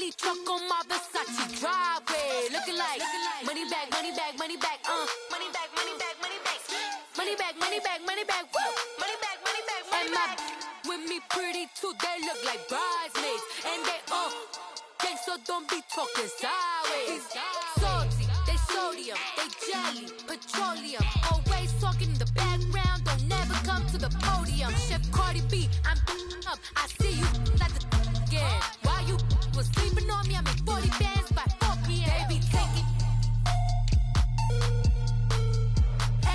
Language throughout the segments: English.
Bentley truck on my Versace driveway. Looking like money back, money back, money back, money back, money back, money back, money back, money back, money back, woo, money back, money back, money back. With me pretty too, they look like bridesmaids, and they gang, so don't be talking sideways. Salty, they sodium, they jelly, petroleum. Always talking in the background, don't never come to the podium. Chef Cardi B, I'm up. I see you like the again. While you was sleeping on me, I made 40 bands by 4 p.m. Baby, take it.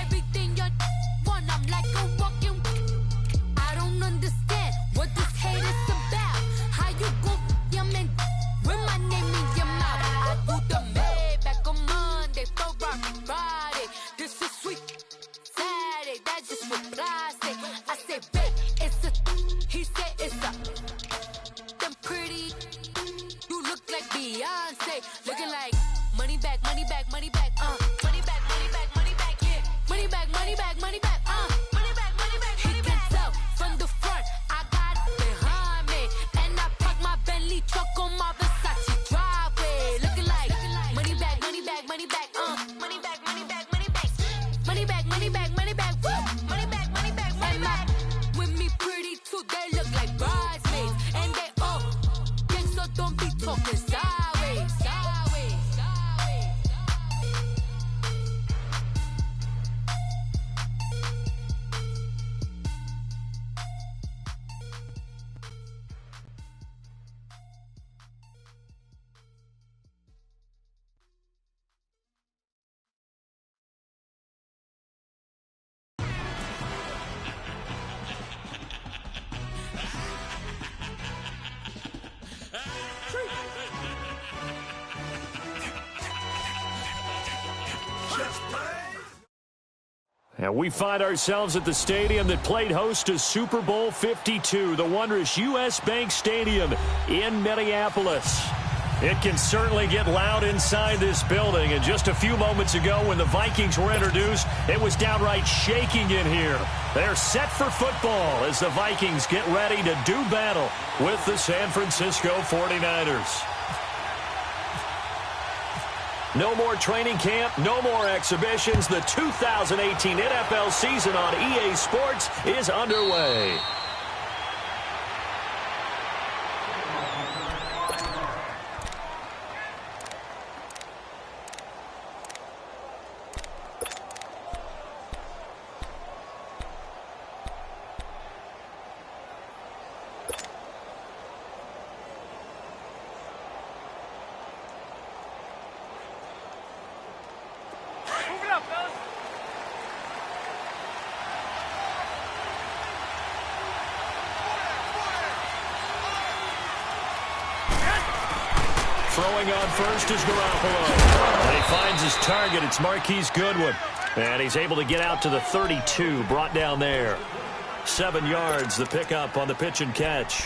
Everything you want, I'm like a walking. I don't understand what this hate is about. How you go your man with my name in your mouth? I do the Maybach on Monday, Ferrari Friday. This is sweet Saturday, that's just what I say. I say, babe, it's a. He said it's a. Them pretty. You look like Beyonce, looking like money back, money back, money back, money back, money back, money back, yeah, money back, money back, money back, money back, money back. He can tell from the front, I got it behind me, and I park my Bentley truck on my Versace driveway, looking like money back, money back, money back, money back, money back, money back, money back, money back, money back, woo, money back, money back, money back. With me pretty too, they look like bridesmaids, and they gang, so don't be talking sideways, sideways, sideways. And we find ourselves at the stadium that played host to Super Bowl 52, the wondrous U.S. Bank Stadium in Minneapolis. It can certainly get loud inside this building, and just a few moments ago when the Vikings were introduced, it was downright shaking in here. They're set for football as the Vikings get ready to do battle with the San Francisco 49ers. No more training camp, no more exhibitions. The 2018 NFL season on EA Sports is underway. Throwing on first is Garoppolo. And he finds his target. It's Marquise Goodwin. And he's able to get out to the 32, brought down there. 7 yards, the pickup on the pitch and catch.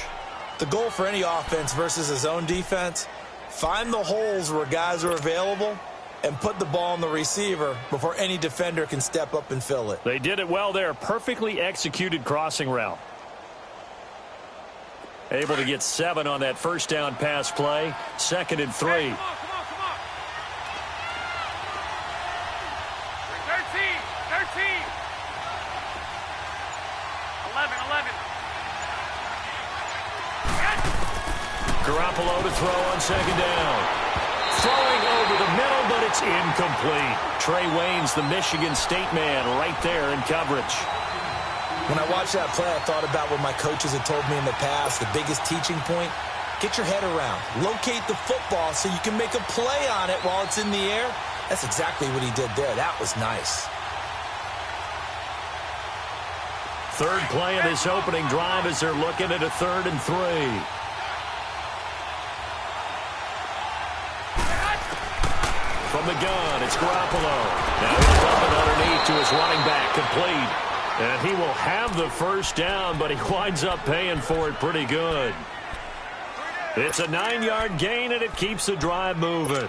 The goal for any offense versus his own defense, find the holes where guys are available and put the ball on the receiver before any defender can step up and fill it. They did it well there. Perfectly executed crossing route. Able to get 7 on that first down pass play. 2nd and 3. Hey, come on. 13. 11. Garoppolo to throw on 2nd down. Throwing over the middle, but it's incomplete. Trey Waynes, the Michigan State man, right there in coverage. When I watched that play, I thought about what my coaches had told me in the past. The biggest teaching point, get your head around. Locate the football so you can make a play on it while it's in the air. That's exactly what he did there. That was nice. Third play of this opening drive as they're looking at a 3rd and 3. From the gun, it's Garoppolo. Now he'll dump it underneath to his running back, complete. And he will have the first down, but he winds up paying for it pretty good. It's a 9-yard gain, and it keeps the drive moving.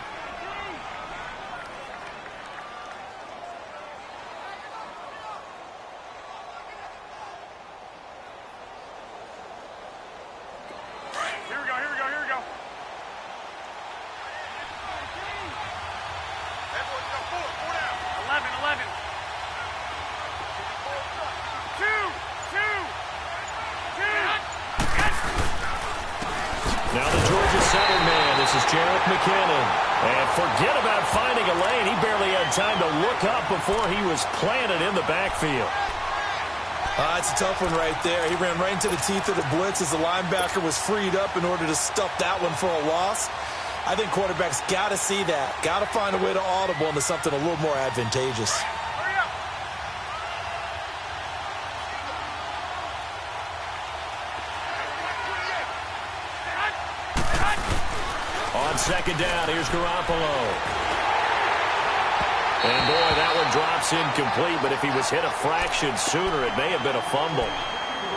Here we go. Now the Georgia center man, this is Jarrett McKinnon. And forget about finding a lane. He barely had time to look up before he was planted in the backfield. It's a tough one right there. He ran right into the teeth of the blitz as the linebacker was freed up in order to stuff that one for a loss. I think quarterbacks got to see that. Got to find a way to audible into something a little more advantageous. On second down, here's Garoppolo. And boy, that one drops incomplete, but if he was hit a fraction sooner, it may have been a fumble.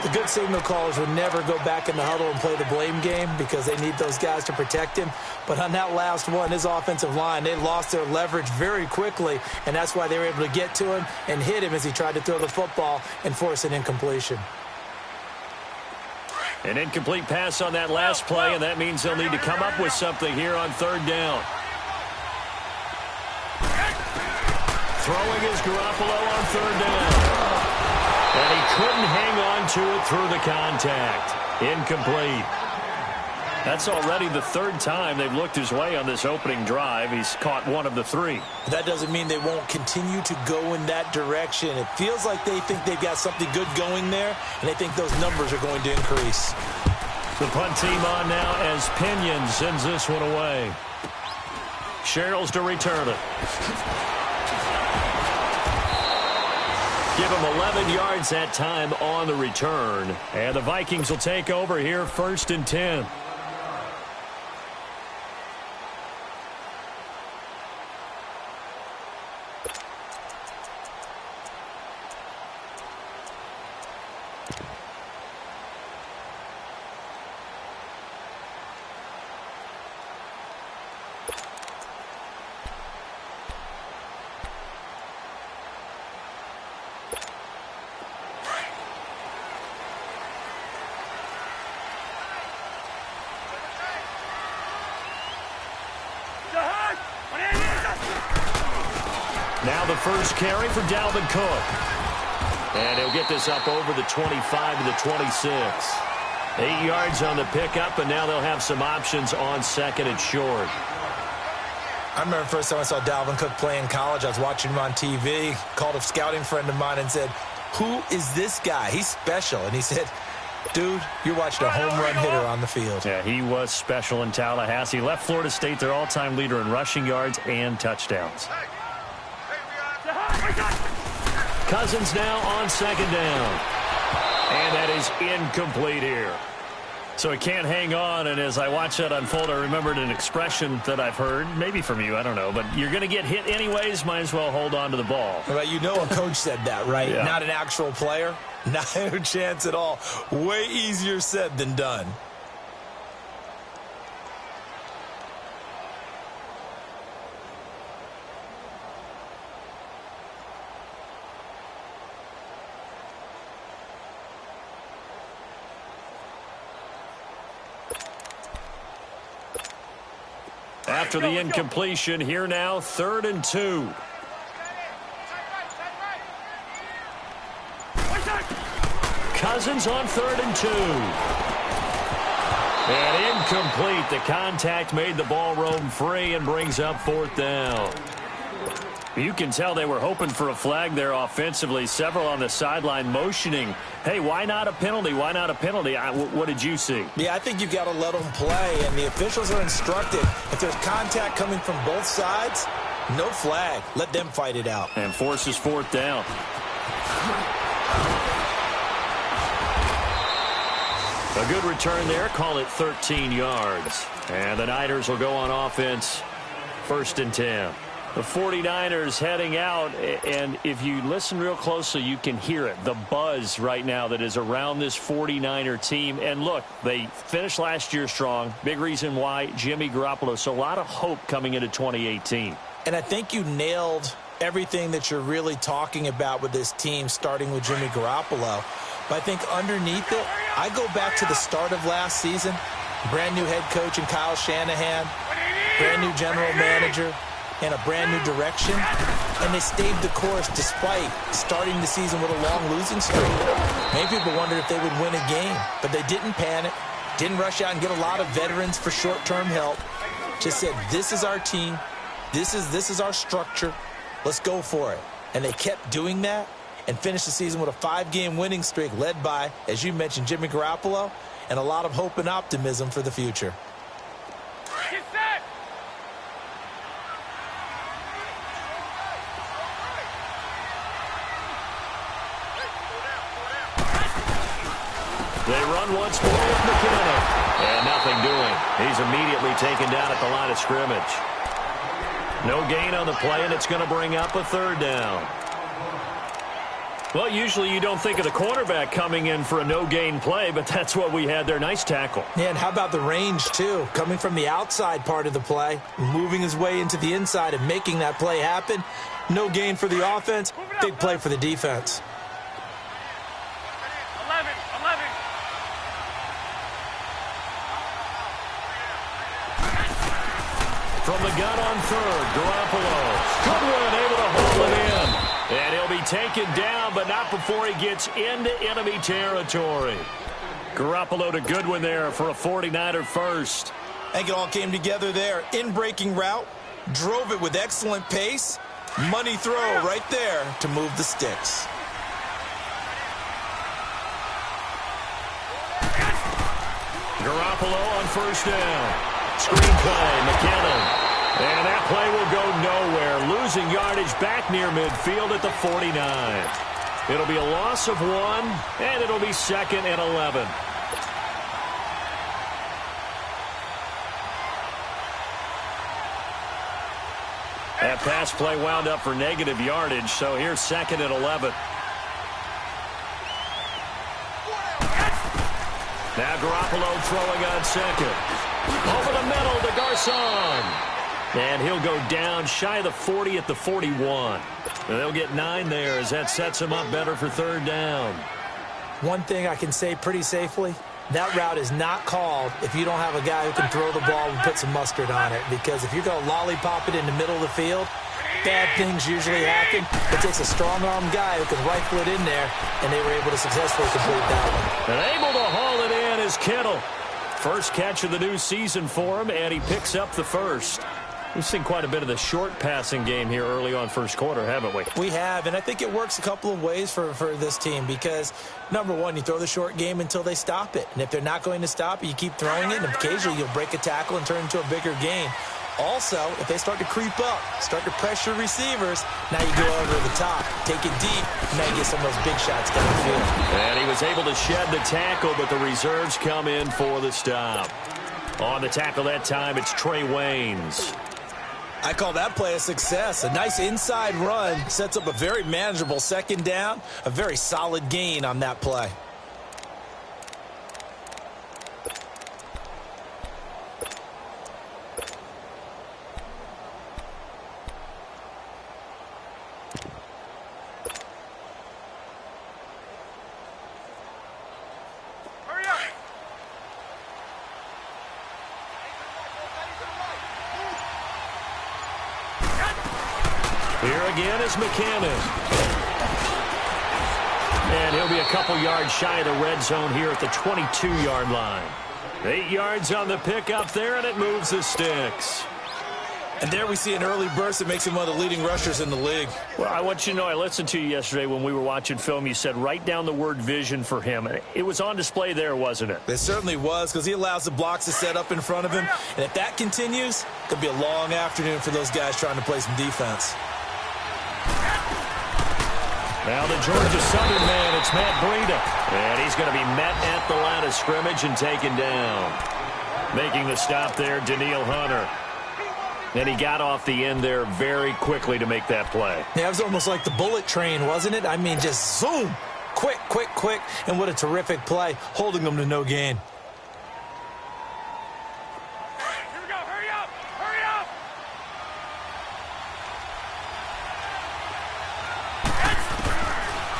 The good signal callers would never go back in the huddle and play the blame game because they need those guys to protect him. But on that last one, his offensive line, they lost their leverage very quickly, and that's why they were able to get to him and hit him as he tried to throw the football and force an incompletion. An incomplete pass on that last play, and that means they'll need to come up with something here on third down. Throwing is Garoppolo on third down. And he couldn't hang on to it through the contact. Incomplete. That's already the third time they've looked his way on this opening drive. He's caught one of the three. That doesn't mean they won't continue to go in that direction. It feels like they think they've got something good going there, and they think those numbers are going to increase. The punt team on now as Pinion sends this one away. Sherrills to return it. Give him 11 yards that time on the return. And the Vikings will take over here, 1st and 10. Now the first carry for Dalvin Cook. And he'll get this up over the 25 to the 26. 8 yards on the pickup, and now they'll have some options on second and short. I remember the first time I saw Dalvin Cook play in college. I was watching him on TV, called a scouting friend of mine and said, "Who is this guy? He's special." And he said, "Dude, you're watching a home run hitter on the field." Yeah, he was special in Tallahassee. Left Florida State their all-time leader in rushing yards and touchdowns. Cousins now on second down. And that is incomplete here. So he can't hang on, and as I watch that unfold, I remembered an expression that I've heard, maybe from you, I don't know, but you're going to get hit anyways, might as well hold on to the ball. Well, you know a coach said that, right? Yeah. Not an actual player. Not a chance at all. Way easier said than done. After the incompletion, here now, 3rd and 2. Cousins on 3rd and 2. And incomplete. The contact made the ball roam free and brings up 4th down. You can tell they were hoping for a flag there offensively. Several on the sideline motioning, hey, why not a penalty? Why not a penalty? What did you see? Yeah, I think you've got to let them play, and the officials are instructed. If there's contact coming from both sides, no flag. Let them fight it out. And forces 4th down. A good return there. Call it 13 yards. And the Niners will go on offense, 1st and 10. The 49ers heading out, and if you listen real closely, you can hear it, the buzz right now that is around this 49er team. And look, they finished last year strong. Big reason why, Jimmy Garoppolo. So a lot of hope coming into 2018. And I think you nailed everything that you're really talking about with this team, starting with Jimmy Garoppolo. But I think underneath it, I go back to the start of last season. Brand new head coach in Kyle Shanahan, brand new general manager, and a brand new direction, and they stayed the course despite starting the season with a long losing streak. Many people wondered if they would win a game, but they didn't panic. Didn't rush out and get a lot of veterans for short-term help. Just said, this is our team. This is our structure. Let's go for it. And they kept doing that and finished the season with a 5-game winning streak led by, as you mentioned, Jimmy Garoppolo, and a lot of hope and optimism for the future. Get set. They run once more with McKinnon. And nothing doing. He's immediately taken down at the line of scrimmage. No gain on the play, and it's going to bring up a third down. Well, usually you don't think of the cornerback coming in for a no-gain play, but that's what we had there. Nice tackle. Yeah, and how about the range, too? Coming from the outside part of the play, moving his way into the inside and making that play happen. No gain for the offense, big play for the defense. 11. From the gun on third, Garoppolo. Goodwin able to haul it in. And he'll be taken down, but not before he gets into enemy territory. Garoppolo to Goodwin there for a 49er first. I think it all came together there. In-breaking route, drove it with excellent pace. Money throw right there to move the sticks. Garoppolo on first down. Screenplay, McKinnon. And that play will go nowhere. Losing yardage back near midfield at the 49. It'll be a loss of 1, and it'll be 2nd and 11. That pass play wound up for negative yardage, so here's 2nd and 11. Now Garoppolo throwing on second. Over the middle to Garcon. And he'll go down shy of the 40 at the 41. And they'll get 9 there as that sets him up better for third down. One thing I can say pretty safely, that route is not called if you don't have a guy who can throw the ball and put some mustard on it. Because if you're going to lollipop it in the middle of the field, bad things usually happen. It takes a strong-arm guy who can rifle it in there, and they were able to successfully complete that one. And able to haul it in is Kittle. First catch of the new season for him, and he picks up the first. We've seen quite a bit of the short passing game here early on first quarter, haven't we? We have, and I think it works a couple of ways for this team because, number one, you throw the short game until they stop it. And if they're not going to stop it, you keep throwing it, and occasionally you'll break a tackle and turn it into a bigger gain. Also, if they start to creep up, start to pressure receivers, now you go over the top, take it deep, now you get some of those big shots downfield. And he was able to shed the tackle, but the reserves come in for the stop. On the tackle that time, it's Trey Waynes. I call that play a success. A nice inside run sets up a very manageable second down, a very solid gain on that play. Here again is McKinnon. And he'll be a couple yards shy of the red zone here at the 22-yard line. 8 yards on the pickup there, and it moves the sticks. And there we see an early burst that makes him one of the leading rushers in the league. Well, I want you to know, I listened to you yesterday when we were watching film. You said write down the word vision for him. It was on display there, wasn't it? It certainly was, because he allows the blocks to set up in front of him. And if that continues, it could be a long afternoon for those guys trying to play some defense. Now the Georgia Southern man, it's Matt Breida. And he's going to be met at the line of scrimmage and taken down. Making the stop there, Daniil Hunter. And he got off the end there very quickly to make that play. Yeah, it was almost like the bullet train, wasn't it? I mean, just zoom. Quick, quick, quick. And what a terrific play, holding them to no gain. Here we go. Hurry up. Hurry up.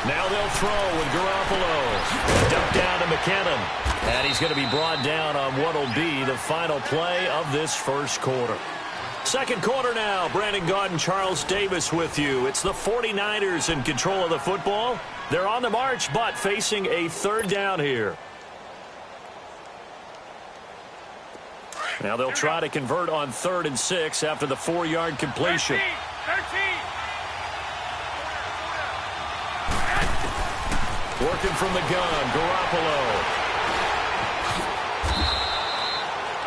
Now they'll throw with Garoppolo. Dumped down to McKinnon. And he's going to be brought down on what will be the final play of this first quarter. Second quarter now. Brandon Gaudin, Charles Davis with you. It's the 49ers in control of the football. They're on the march, but facing a third down here. Now they'll try to convert on 3rd and 6 after the 4-yard completion. 13. Working from the gun, Garoppolo.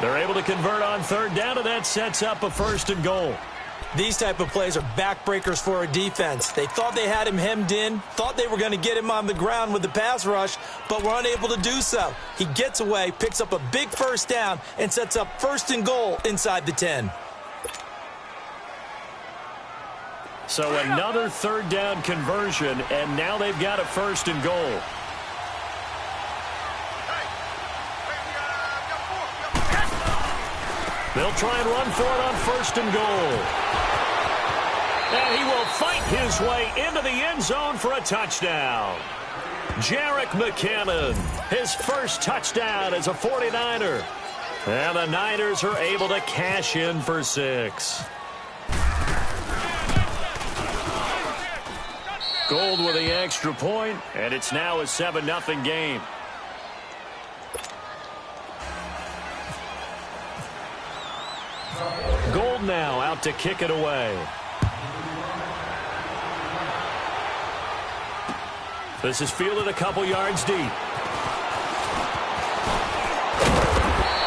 They're able to convert on 3rd down, and that sets up a 1st and goal. These type of plays are backbreakers for a defense. They thought they had him hemmed in, thought they were going to get him on the ground with the pass rush, but were unable to do so. He gets away, picks up a big 1st down, and sets up 1st and goal inside the 10. So another 3rd down conversion, and now they've got a 1st and goal. They'll try and run for it on 1st and goal. And he will fight his way into the end zone for a touchdown. Jerick McKinnon, his first touchdown as a 49er. And the Niners are able to cash in for 6. Gold with the extra point, and it's now a 7-0 game. Gold now out to kick it away. This is fielded a couple yards deep.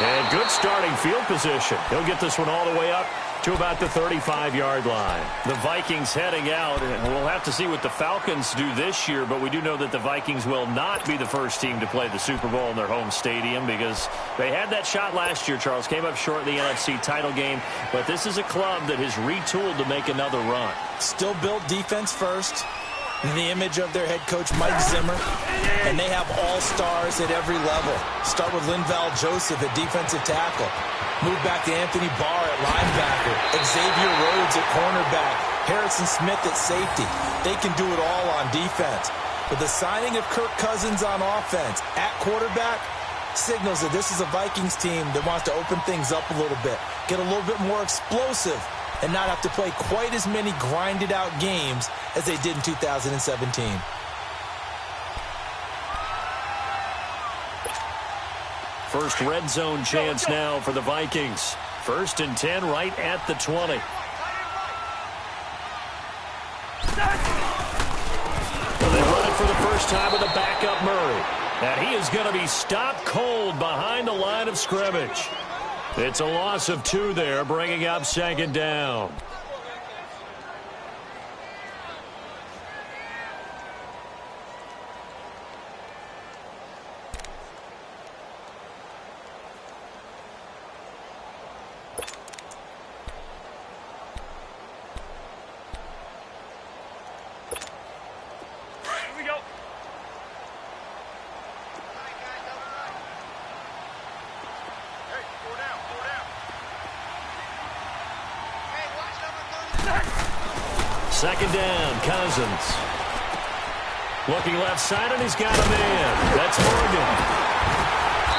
And good starting field position. He'll get this one all the way up to about the 35-yard line. The Vikings heading out, and we'll have to see what the Falcons do this year, but we do know that the Vikings will not be the first team to play the Super Bowl in their home stadium because they had that shot last year, Charles. Came up short in the NFC title game, but this is a club that has retooled to make another run. Still built defense first. In the image of their head coach, Mike Zimmer. And they have all-stars at every level. Start with Linval Joseph at defensive tackle. Move back to Anthony Barr at linebacker. Xavier Rhodes at cornerback. Harrison Smith at safety. They can do it all on defense. But the signing of Kirk Cousins on offense at quarterback signals that this is a Vikings team that wants to open things up a little bit. Get a little bit more explosive. And not have to play quite as many grinded-out games as they did in 2017. First red zone chance now for the Vikings. 1st and 10 right at the 20. Well, they run it for the first time with a backup Murray. And he is going to be stopped cold behind the line of scrimmage. It's a loss of 2 there, bringing up 2nd down. Here we go. Second down, Cousins. Looking left side, and he's got a man. That's Morgan.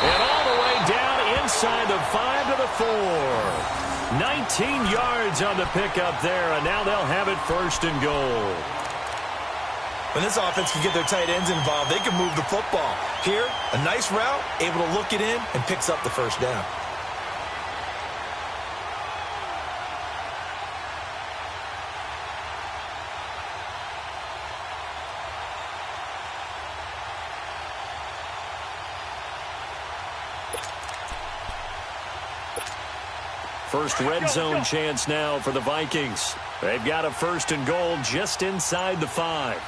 And all the way down inside the 5 to the 4. 19 yards on the pickup there, and now they'll have it 1st and goal. When this offense can get their tight ends involved, they can move the football. Here, a nice route, able to look it in, and picks up the 1st down. First red zone chance now for the Vikings. They've got a 1st and goal just inside the 5.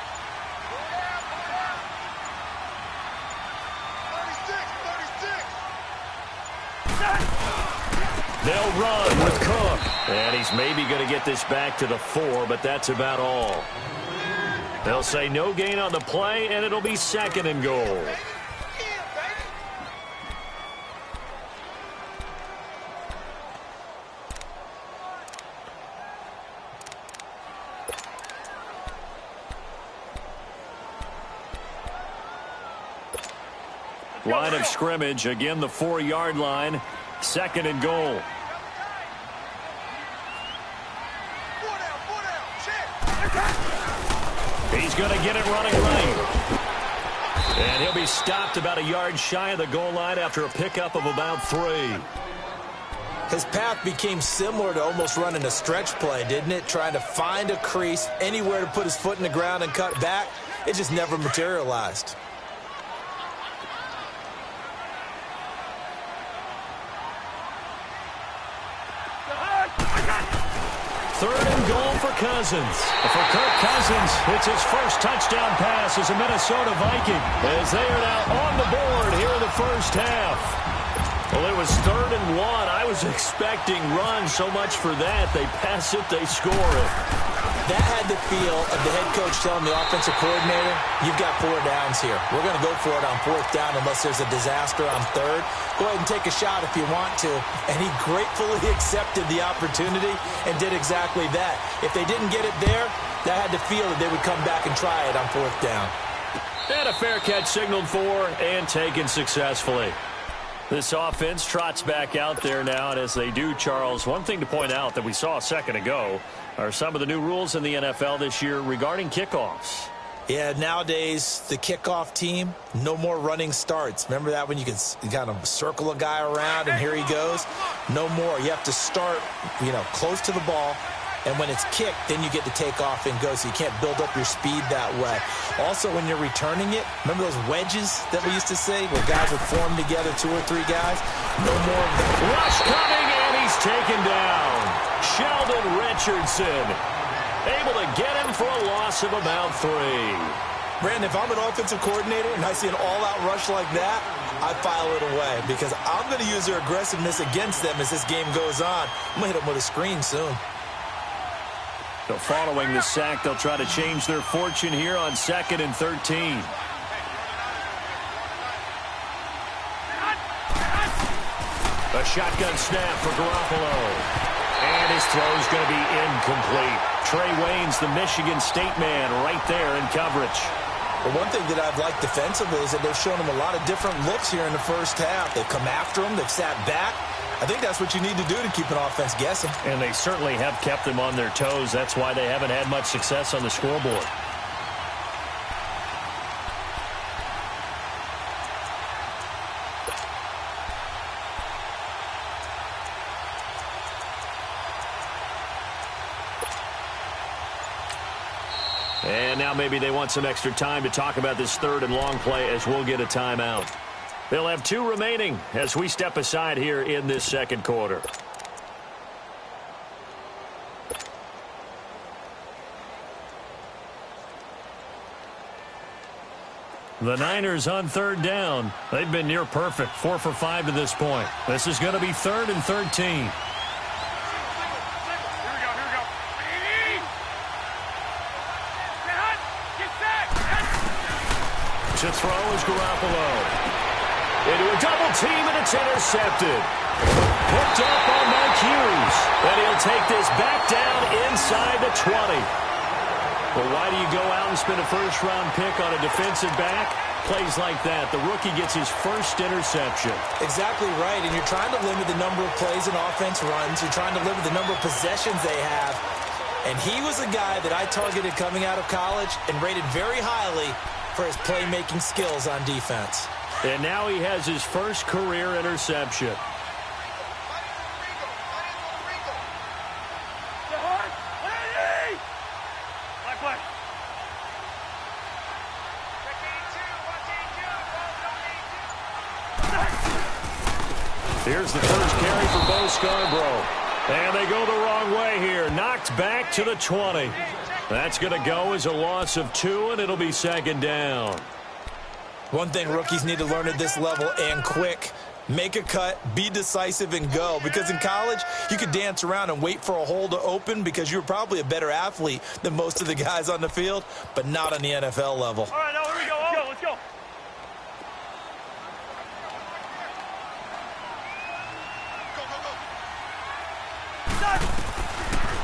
They'll run with Cook. And he's maybe going to get this back to the 4, but that's about all. They'll say no gain on the play, and it'll be 2nd and goal. Line of scrimmage, again the 4-yard line, 2nd and goal. He's going to get it running right. And he'll be stopped about a yard shy of the goal line after a pickup of about 3. His path became similar to almost running a stretch play, didn't it? Trying to find a crease, anywhere to put his foot in the ground and cut back. It just never materialized. Third and goal for Cousins. For Kirk Cousins, it's his first touchdown pass as a Minnesota Viking, as they are now on the board here in the first half. Well, it was 3rd and 1. I was expecting runs, so much for that. They pass it, they score it. That had the feel of the head coach telling the offensive coordinator, you've got 4 downs here. We're going to go for it on 4th down unless there's a disaster on 3rd. Go ahead and take a shot if you want to. And he gratefully accepted the opportunity and did exactly that. If they didn't get it there, that had the feel that they would come back and try it on 4th down. And a fair catch signaled for and taken successfully. This offense trots back out there now, and as they do, Charles, one thing to point out that we saw a second ago are some of the new rules in the NFL this year regarding kickoffs. Yeah, nowadays, the kickoff team, no more running starts. Remember that when you could kind of circle a guy around and here he goes? No more. You have to start, close to the ball. And when it's kicked, then you get to take off and go, so you can't build up your speed that way. Also, when you're returning it, remember those wedges that we used to say where guys would form together, 2 or 3 guys? No more of that. Rush coming, and he's taken down. Sheldon Richardson able to get him for a loss of about 3. Brandon, if I'm an offensive coordinator and I see an all-out rush like that, I file it away because I'm going to use their aggressiveness against them as this game goes on. I'm going to hit them with a screen soon. So following the sack, they'll try to change their fortune here on 2nd and 13. A shotgun snap for Garoppolo. And his throw is going to be incomplete. Trey Waynes, the Michigan State man, right there in coverage. But one thing that I've liked defensively is that they've shown him a lot of different looks here in the first half. They've come after him. They've sat back. I think that's what you need to do to keep an offense guessing. And they certainly have kept them on their toes. That's why they haven't had much success on the scoreboard. And now maybe they want some extra time to talk about this 3rd and long play as we'll get a timeout. They'll have 2 remaining as we step aside here in this second quarter. The Niners on 3rd down. They've been near perfect, 4 for 5 to this point. This is going to be 3rd and 13. To throw is Garoppolo. Into a double team, and it's intercepted. Picked up on Mike Hughes. And he'll take this back down inside the 20. Well, why do you go out and spend a first-round pick on a defensive back? Plays like that. The rookie gets his first interception. Exactly right, and you're trying to limit the number of plays an offense runs. You're trying to limit the number of possessions they have. And he was a guy that I targeted coming out of college and rated very highly for his playmaking skills on defense. And now he has his first career interception. Here's the first carry for Bo Scarborough. And they go the wrong way here. Knocked back to the 20. That's going to go as a loss of 2, and it'll be 2nd down. One thing rookies need to learn at this level, and quick, make a cut, be decisive, and go. Because in college, you could dance around and wait for a hole to open because you're probably a better athlete than most of the guys on the field, but not on the NFL level. All right, now here we go. Let's go.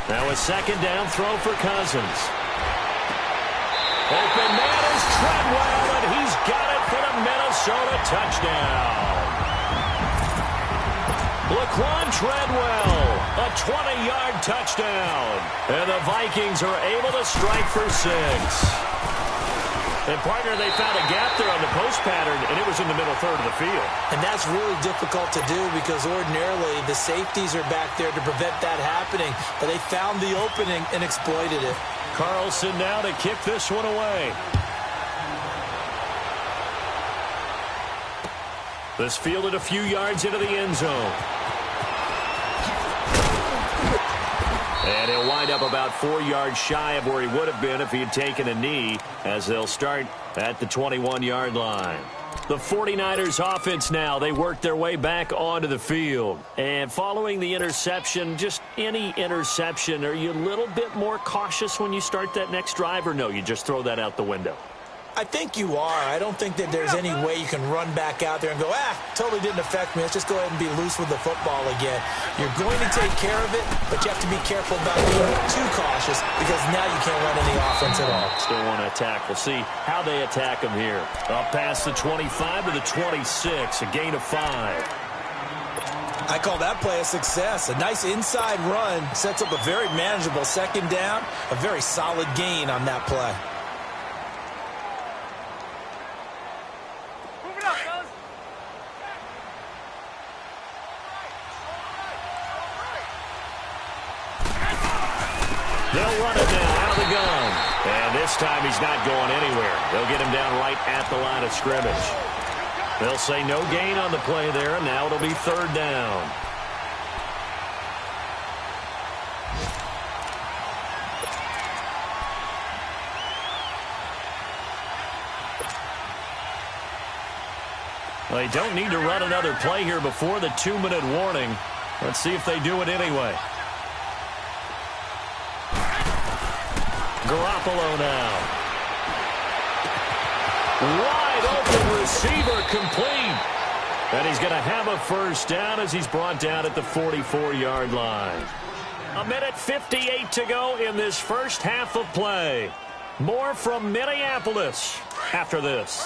Now a 2nd down throw for Cousins. Open man is Treadwell, and he's got it for the Minnesota touchdown. Laquan Treadwell, a 20-yard touchdown. And the Vikings are able to strike for 6. And, partner, they found a gap there on the post pattern, and it was in the middle third of the field. And that's really difficult to do because ordinarily the safeties are back there to prevent that happening. But they found the opening and exploited it. Carlson now to kick this one away. This fielded a few yards into the end zone. And he'll wind up about 4 yards shy of where he would have been if he had taken a knee, as they'll start at the 21-yard line. The 49ers offense now, they work their way back onto the field. And following the interception, just any interception, are you a little bit more cautious when you start that next drive, or no, you just throw that out the window? I think you are. I don't think that there's any way you can run back out there and go, totally didn't affect me. Let's just go ahead and be loose with the football again. You're going to take care of it, but you have to be careful about being too cautious because now you can't run any offense at all. Still want to attack. We'll see how they attack him here. Up past the 25 to the 26, a gain of 5. I call that play a success. A nice inside run sets up a very manageable second down, a very solid gain on that play. They'll run it now out of the gun. And this time he's not going anywhere. They'll get him down right at the line of scrimmage. They'll say no gain on the play there, and now it'll be third down. They don't need to run another play here before the 2-minute warning. Let's see if they do it anyway. Garoppolo now. Wide open receiver complete. And he's going to have a first down as he's brought down at the 44-yard line. 1:58 to go in this first half of play. More from Minneapolis after this.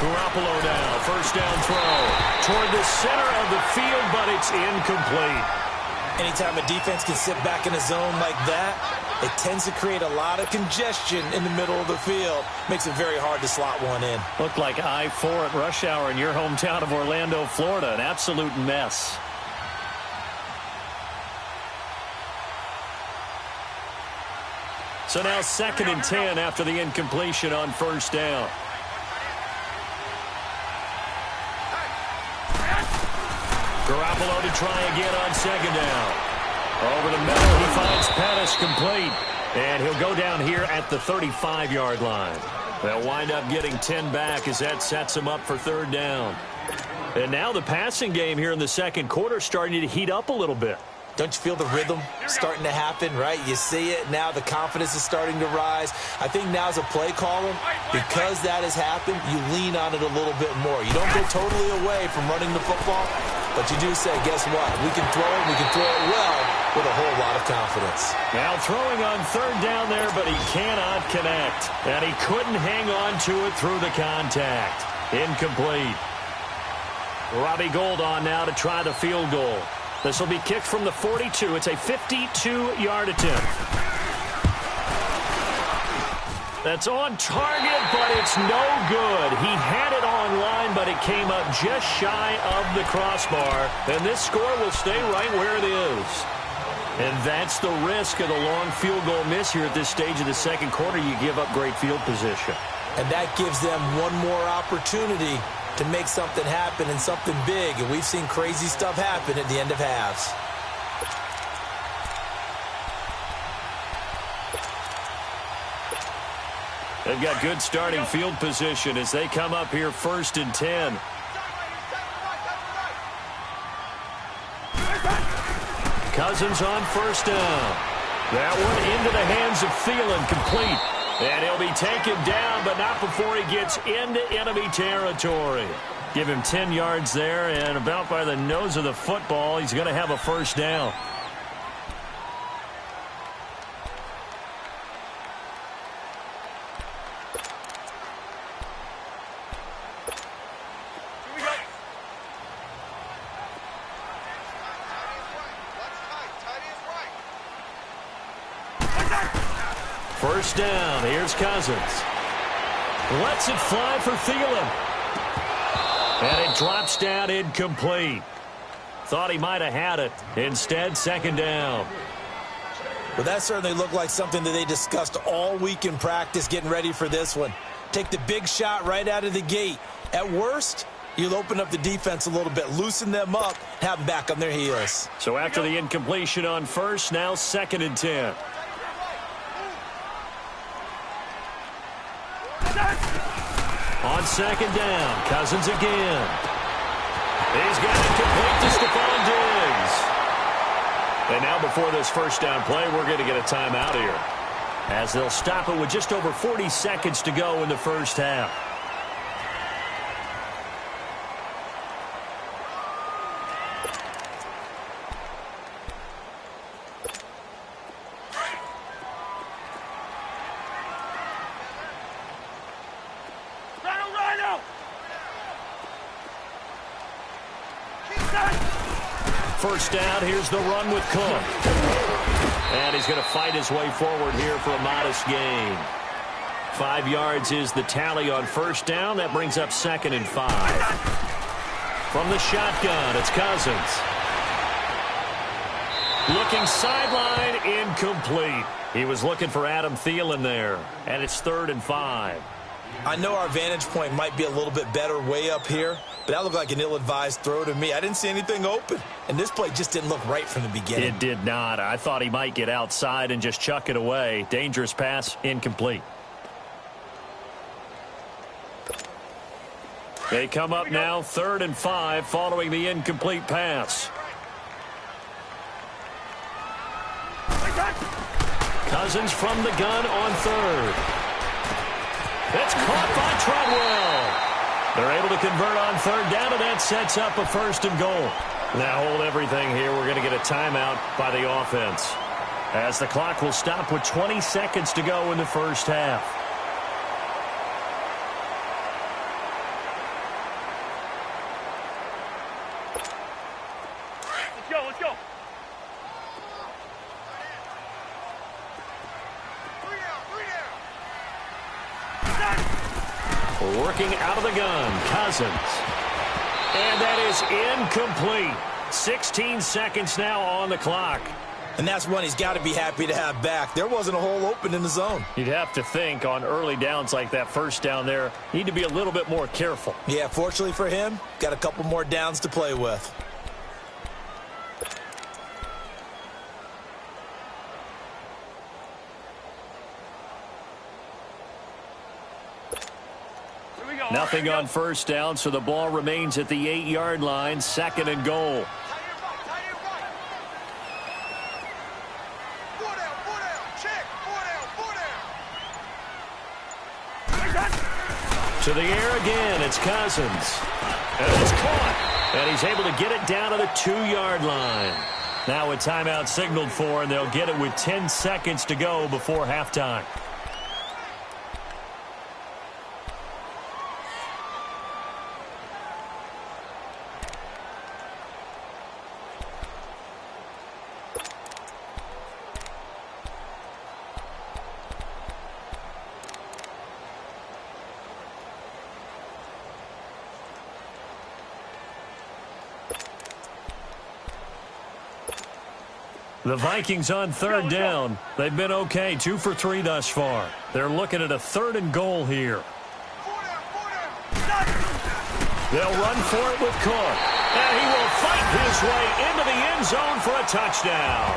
Garoppolo now, first down throw toward the center of the field, but it's incomplete. Anytime a defense can sit back in a zone like that, it tends to create a lot of congestion in the middle of the field. Makes it very hard to slot one in. Looked like I-4 at rush hour in your hometown of Orlando, Florida. An absolute mess. So now 2nd and 10 after the incompletion on first down. Garoppolo to try again on second down. Over the middle, he finds Pettis complete. And he'll go down here at the 35-yard line. They'll wind up getting 10 back as that sets him up for third down. And now the passing game here in the second quarter starting to heat up a little bit. Don't you feel the rhythm starting to happen, right? You see it now. The confidence is starting to rise. I think now as a play caller, because that has happened, you lean on it a little bit more. You don't go totally away from running the football, but you do say, guess what? We can throw it. We can throw it well with a whole lot of confidence. Now throwing on third down there, but he cannot connect. And he couldn't hang on to it through the contact. Incomplete. Robbie Gould on now to try the field goal. This will be kicked from the 42. It's a 52-yard attempt. That's on target, but it's no good. He had it on line, but it came up just shy of the crossbar. And this score will stay right where it is. And that's the risk of the long field goal miss here at this stage of the second quarter. You give up great field position. And that gives them one more opportunity to make something happen and something big. And we've seen crazy stuff happen at the end of halves. They've got good starting field position as they come up here 1st and 10. Cousins on first down. That one into the hands of Thielen, complete. And he'll be taken down, but not before he gets into enemy territory. Give him 10 yards there, and about by the nose of the football, he's going to have a first down. First down. Here's Cousins. Lets it fly for Thielen. And it drops down incomplete. Thought he might have had it. Instead, second down. Well, that certainly looked like something that they discussed all week in practice getting ready for this one. Take the big shot right out of the gate. At worst, you'll open up the defense a little bit, loosen them up, have them back on their heels. So after the incompletion on first, now 2nd and 10. On second down, Cousins again. He's got it complete to Stephon Diggs. And now before this first down play, we're going to get a timeout here, as they'll stop it with just over 40 seconds to go in the first half. First down, here's the run with Cook. And he's going to fight his way forward here for a modest gain. 5 yards is the tally on first down. That brings up 2nd and 5. From the shotgun, it's Cousins. Looking sideline, incomplete. He was looking for Adam Thielen there. And it's 3rd and 5. I know our vantage point might be a little bit better way up here, but that looked like an ill-advised throw to me. I didn't see anything open, and this play just didn't look right from the beginning. It did not. I thought he might get outside and just chuck it away. Dangerous pass, incomplete. They come up now 3rd and 5 following the incomplete pass. Cousins from the gun on 3rd. That's caught by Treadwell. They're able to convert on 3rd down, and that sets up a 1st and goal. Now hold everything here. We're going to get a timeout by the offense, as the clock will stop with 20 seconds to go in the first half. Let's go, let's go. Working out of the gun, Cousins. And that is incomplete. 16 seconds now on the clock. And that's one he's got to be happy to have back. There wasn't a hole open in the zone. You'd have to think on early downs like that first down there, need to be a little bit more careful. Yeah, fortunately for him, got a couple more downs to play with. Nothing on first down, so the ball remains at the 8-yard line, 2nd and goal. To the air again, it's Cousins. And it's caught. And he's able to get it down to the 2-yard line. Now a timeout signaled for, and they'll get it with 10 seconds to go before halftime. The Vikings on 3rd down. They've been okay, 2 for 3 thus far. They're looking at a 3rd and goal here. They'll run for it with Cook. And he will fight his way into the end zone for a touchdown.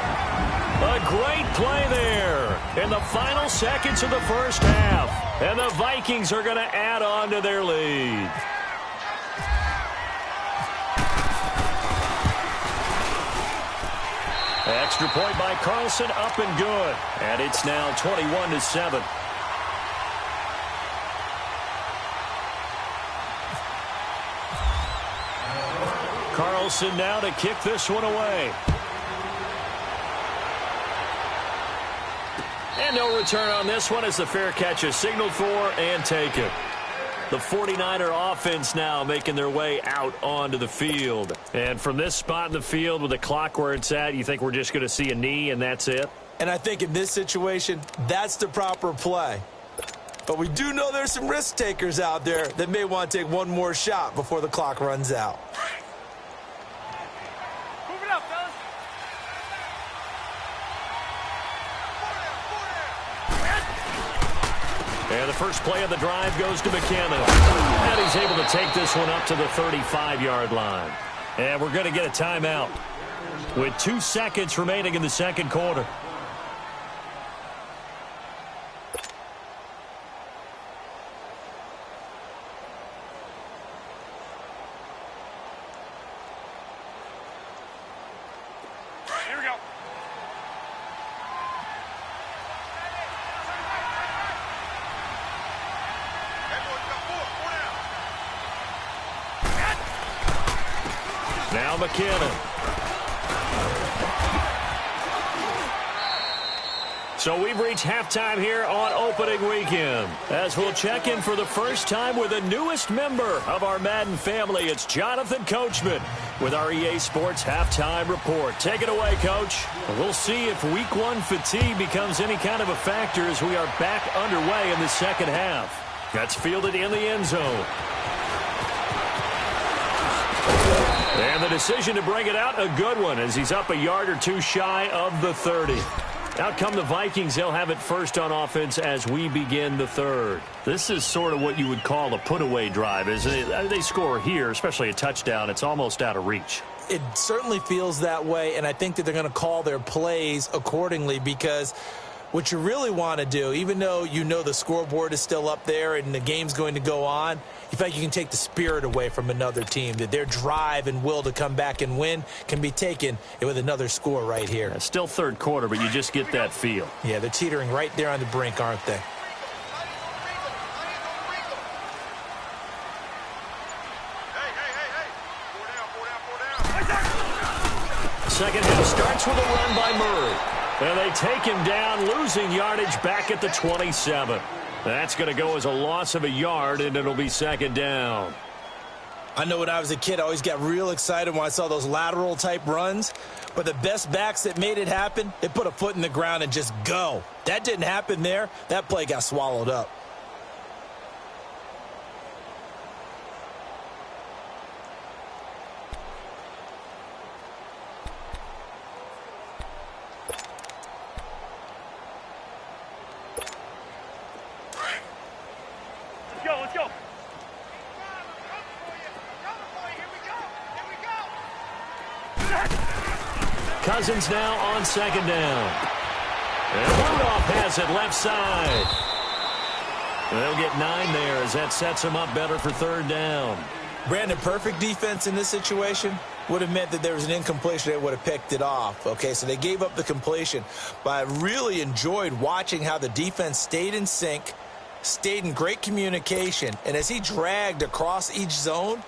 A great play there in the final seconds of the first half. And the Vikings are going to add on to their lead. Extra point by Carlson, up and good. And it's now 21-7. Carlson now to kick this one away. And no return on this one as the fair catch is signaled for and taken. The 49er offense now making their way out onto the field. And from this spot in the field with the clock where it's at, you think we're just going to see a knee and that's it? And I think in this situation, that's the proper play. But we do know there's some risk takers out there that may want to take one more shot before the clock runs out. Move it up, fellas. And the first play of the drive goes to McKinnon. And he's able to take this one up to the 35-yard line. And we're going to get a timeout with 2 seconds remaining in the second quarter. Here we go. Now McKinnon. So we've reached halftime here on opening weekend. As we'll check in for the first time with the newest member of our Madden family, it's Jonathan Coachman with our EA Sports Halftime Report. Take it away, Coach. We'll see if Week 1 fatigue becomes any kind of a factor as we are back underway in the second half. That's fielded in the end zone. And the decision to bring it out, a good one, as he's up a yard or two shy of the 30. Out come the Vikings. They'll have it first on offense as we begin the third. This is sort of what you would call a put-away drive, isn't it? They score here, especially a touchdown. It's almost out of reach. It certainly feels that way, and I think that they're going to call their plays accordingly, because what you really want to do, even though you know the scoreboard is still up there and the game's going to go on, you feel like you can take the spirit away from another team, that their drive and will to come back and win can be taken with another score right here. It's still third quarter, but you just get that feel. Yeah, they're teetering right there on the brink, aren't they? Second half starts with a run by Murray. And they take him down, losing yardage back at the 27. That's going to go as a loss of a yard, and it'll be second down. I know when I was a kid, I always got real excited when I saw those lateral-type runs. But the best backs that made it happen, they put a foot in the ground and just go. That didn't happen there. That play got swallowed up. Let's go. Cousins now on second down. And Rudolph has it left side. They'll get 9 there as that sets them up better for third down. Brandon, perfect defense in this situation would have meant that there was an incompletion. They would have picked it off. Okay, so they gave up the completion. But I really enjoyed watching how the defense stayed in sync, stayed in great communication, and as he dragged across each zone,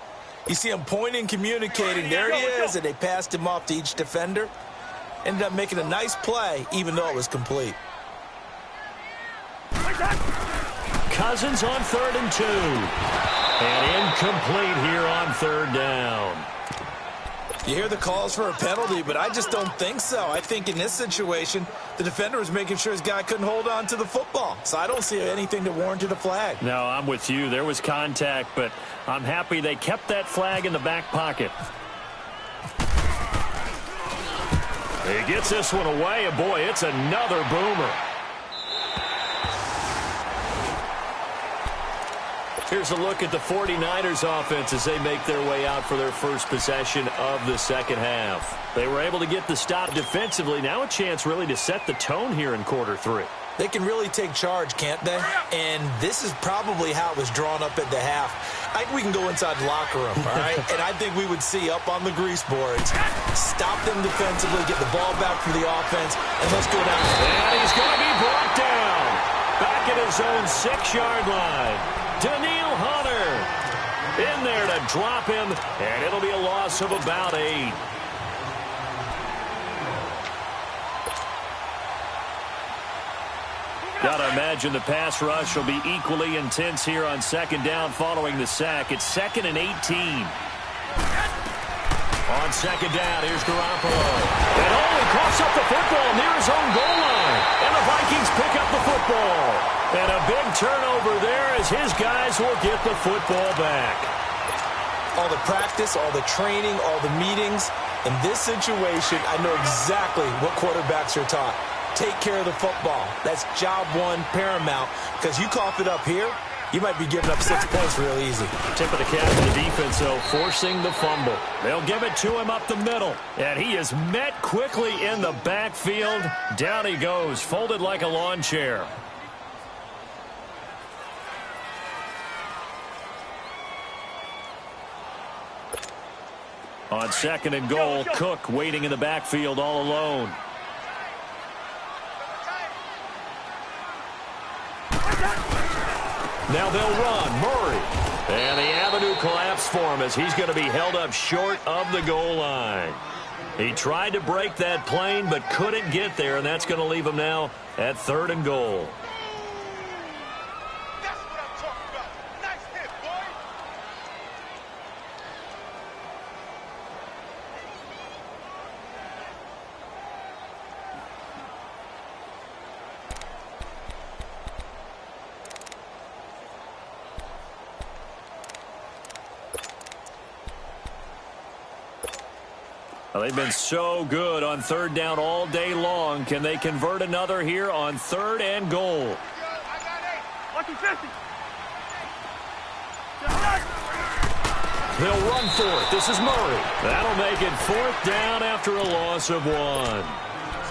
you see him pointing, communicating. There he is, and they passed him off to each defender. Ended up making a nice play, even though it was complete. Cousins on 3rd and 2. And incomplete here on third down. You hear the calls for a penalty, but I just don't think so. I think in this situation, the defender was making sure his guy couldn't hold on to the football. So I don't see anything that warranted a flag. No, I'm with you. There was contact, but I'm happy they kept that flag in the back pocket. He gets this one away, and boy, it's another boomer. Here's a look at the 49ers offense as they make their way out for their first possession of the second half. They were able to get the stop defensively. Now a chance really to set the tone here in quarter 3. They can really take charge, can't they? And this is probably how it was drawn up at the half. I think we can go inside the locker room, all right? And I think we would see up on the grease boards, stop them defensively, get the ball back for the offense, and let's go down. And he's going to be brought down back at his own 6-yard line. Daniil Hunter in there to drop him, and it'll be a loss of about 8. Gotta imagine the pass rush will be equally intense here on second down following the sack. It's 2nd and 18. On second down, here's Garoppolo. And he coughs up the football near his own goal line. And the Vikings pick up the football. And a big turnover there as his guys will get the football back. All the practice, all the training, all the meetings. In this situation, I know exactly what quarterbacks are taught. Take care of the football. That's job one, paramount. Because you cough it up here, you might be giving up 6 points real easy. Tip of the cap to the defense, though, forcing the fumble. They'll give it to him up the middle. And he is met quickly in the backfield. Down he goes, folded like a lawn chair. On second and goal, Cook waiting in the backfield all alone. Now they'll run. Murray. And the avenue collapsed for him as he's going to be held up short of the goal line. He tried to break that plane but couldn't get there, and that's going to leave him now at 3rd and goal. That's what I'm talking about. Nice hit, boy. Well, they've been so good on 3rd down all day long. Can they convert another here on 3rd and goal? I got 8. Lucky 50. They'll run for it. This is Murray. That'll make it 4th down after a loss of 1.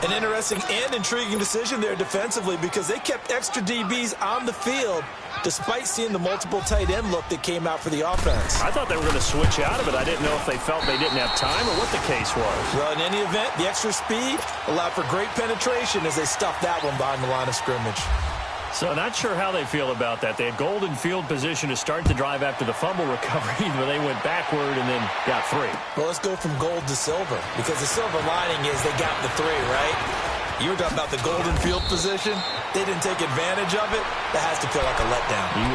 An interesting and intriguing decision there defensively because they kept extra DBs on the field despite seeing the multiple tight end look that came out for the offense. I thought they were going to switch out of it. I didn't know if they felt they didn't have time or what the case was. Well, in any event, the extra speed allowed for great penetration as they stuffed that one behind the line of scrimmage. So not sure how they feel about that. They had golden field position to start the drive after the fumble recovery, but they went backward and then got 3. Well, let's go from gold to silver because the silver lining is they got the 3, right? You were talking about the golden field position. They didn't take advantage of it. That has to feel like a letdown. You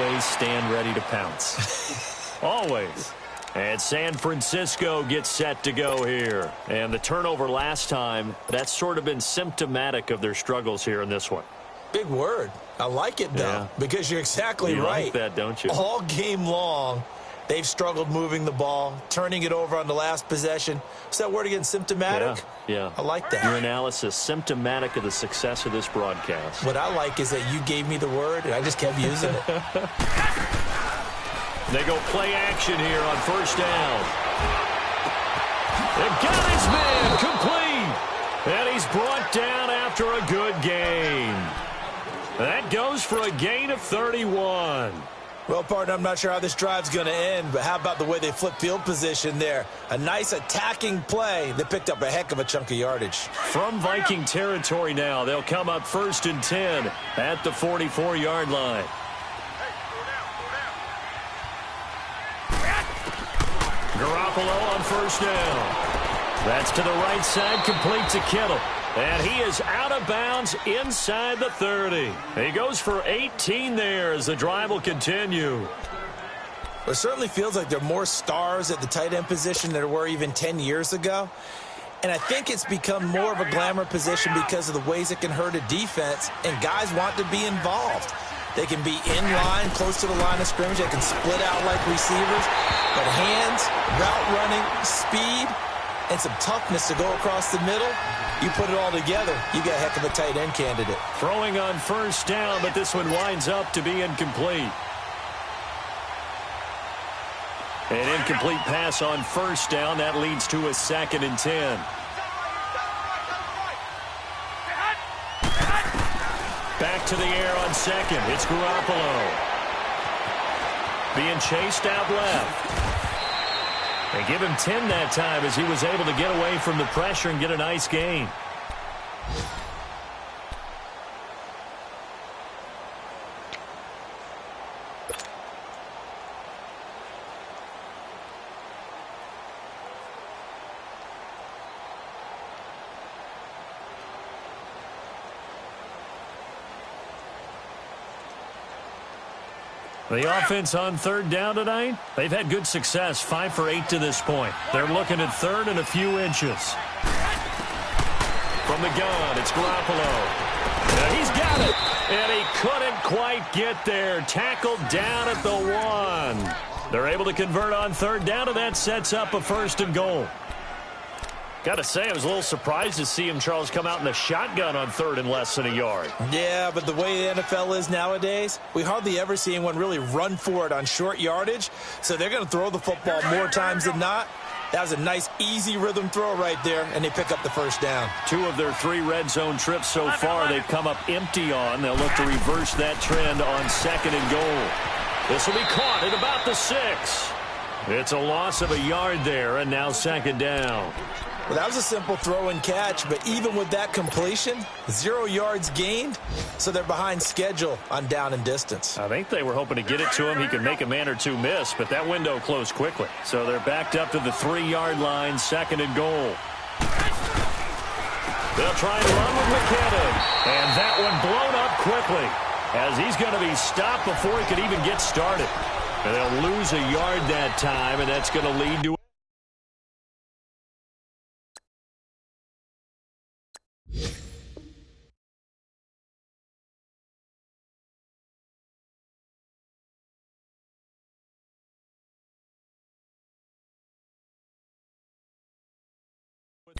always stand ready to pounce. Always. And San Francisco gets set to go here. And the turnover last time, that's sort of been symptomatic of their struggles here in this one. Big word. I like it, though, because you're exactly right. You like that, don't you? All game long, they've struggled moving the ball, turning it over on the last possession. Is that word again, symptomatic? Yeah. I like that. Your analysis, symptomatic of the success of this broadcast. What I like is that you gave me the word, and I just kept using it. They go play action here on 1st down. They've got his man complete. And he's brought down after a good gain. That goes for a gain of 31. Well, partner, I'm not sure how this drive's going to end, but how about the way they flip field position there? A nice attacking play that picked up a heck of a chunk of yardage. From Viking territory now, they'll come up 1st and 10 at the 44-yard line. Garoppolo on 1st down. That's to the right side, complete to Kittle. And he is out of bounds inside the 30. He goes for 18 there as the drive will continue. Well, it certainly feels like there are more stars at the tight end position than there were even 10 years ago. And I think it's become more of a glamour position because of the ways it can hurt a defense, and guys want to be involved. They can be in line, close to the line of scrimmage. They can split out like receivers. But hands, route running, speed, and some toughness to go across the middle, you put it all together, you got a heck of a tight end candidate. Throwing on 1st down, but this one winds up to be incomplete. An incomplete pass on 1st down. That leads to a 2nd and 10. Back to the air on 2nd. It's Garoppolo. Being chased out left. They give him 10 that time as he was able to get away from the pressure and get a nice gain. The offense on third down tonight, they've had good success, 5 for 8 to this point. They're looking at third and a few inches. From the gun, it's Garoppolo. And he's got it, and he couldn't quite get there. Tackled down at the 1. They're able to convert on third down, and that sets up a 1st and goal. Got to say, I was a little surprised to see him, Charles, come out in the shotgun on third and less than a yard. Yeah, but the way the NFL is nowadays, we hardly ever see anyone really run for it on short yardage, so they're going to throw the football more times than not. That was a nice, easy rhythm throw right there, and they pick up the 1st down. 2 of their 3 red zone trips so far they've come up empty on. They'll look to reverse that trend on 2nd and goal. This will be caught at about the 6. It's a loss of a yard there, and now 2nd down. Well, that was a simple throw and catch, but even with that completion, 0 yards gained, so they're behind schedule on down and distance. I think they were hoping to get it to him. He could make a man or 2 miss, but that window closed quickly. So they're backed up to the 3-yard line, 2nd and goal. They'll try and run with McKinnon, and that one blown up quickly as he's going to be stopped before he could even get started. And they'll lose a yard that time, and that's going to lead to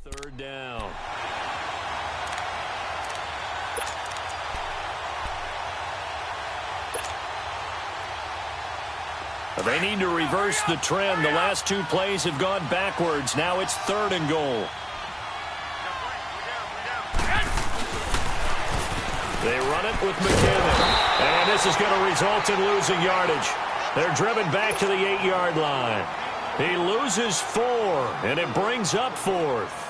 third down. They need to reverse the trend. The last 2 plays have gone backwards. Now it's 3rd and goal. They run it with McKinnon. And this is going to result in losing yardage. They're driven back to the 8-yard line. He loses 4, and it brings up 4th.